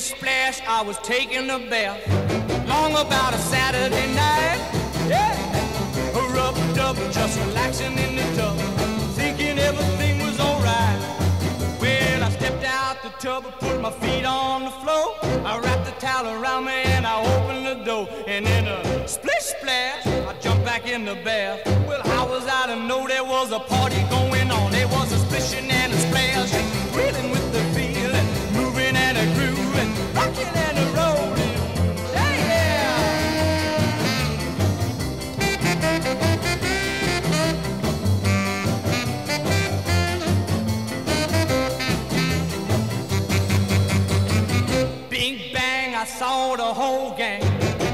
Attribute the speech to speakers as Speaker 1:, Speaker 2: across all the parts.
Speaker 1: Splish splash, I was taking a bath, long about a Saturday night. Yeah, rubbed up, just relaxing in the tub, thinking everything was alright. Well, I stepped out the tub and put my feet on the floor. I wrapped the towel around me and I opened the door. And in a splish splash, I jumped back in the bath. Well, how was I to know there was a party going on? There was a splishing and a splashing, reeling with the feeling, moving and a grooving, rocking and a rolling. Yeah! Bing bang, I saw the whole gang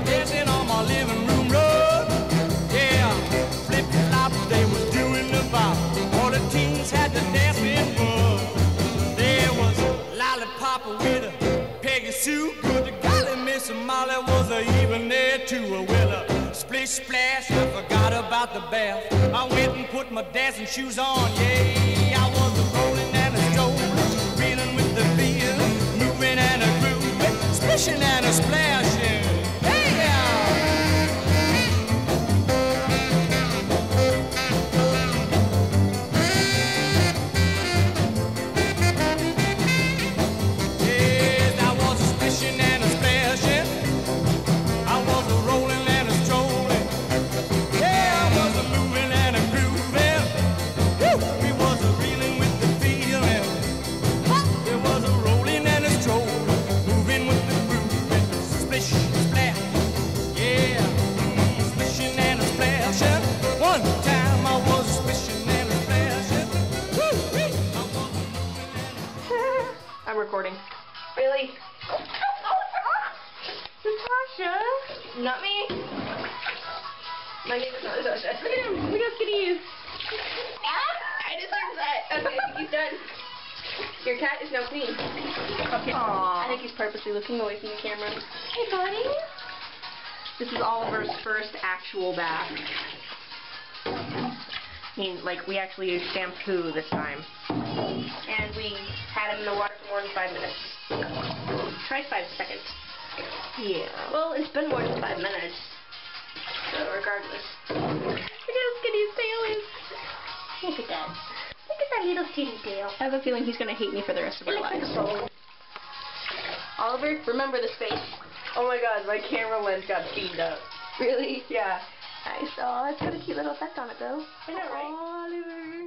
Speaker 1: dancing on my living room rug. Yeah, flip flop, they was doing the bop. All the teens had the dancing bug. There was Lollipop with a Peggy Sue. Good golly, Miss Molly was even there too. Well, a splish splash, I forgot about the bath. I went and put my dancing shoes on. Yeah, I was a rolling and a strolling, reeling with the feel, moving and a grooving, splishing and a splashing.
Speaker 2: I'm recording.
Speaker 3: Really?
Speaker 2: Natasha!
Speaker 3: Not me. My name is not Natasha.
Speaker 2: We got kitties.
Speaker 3: I deserve that. Okay, I think he's done. Your cat is now clean. Okay.
Speaker 2: Aww.
Speaker 3: I think he's purposely looking away from the camera. Hey, buddy.
Speaker 2: This is Oliver's first actual bath. I mean, like, we actually used shampoo this time.
Speaker 3: And we had him in the water for more than 5 minutes. Try 5 seconds.
Speaker 2: Yeah.
Speaker 3: Well, it's been more than 5 minutes. So, regardless.
Speaker 2: Look at how skinny his tail is.
Speaker 3: Look at that. Look at that little skinny tail.
Speaker 2: I have a feeling he's going to hate me for the rest of our lives.
Speaker 3: Oliver, remember this face.
Speaker 2: Oh my god, my camera lens got steamed up.
Speaker 3: Really?
Speaker 2: Yeah.
Speaker 3: Nice. Oh, it's got a cute little effect on it, though.
Speaker 2: I know, right?
Speaker 3: Oliver.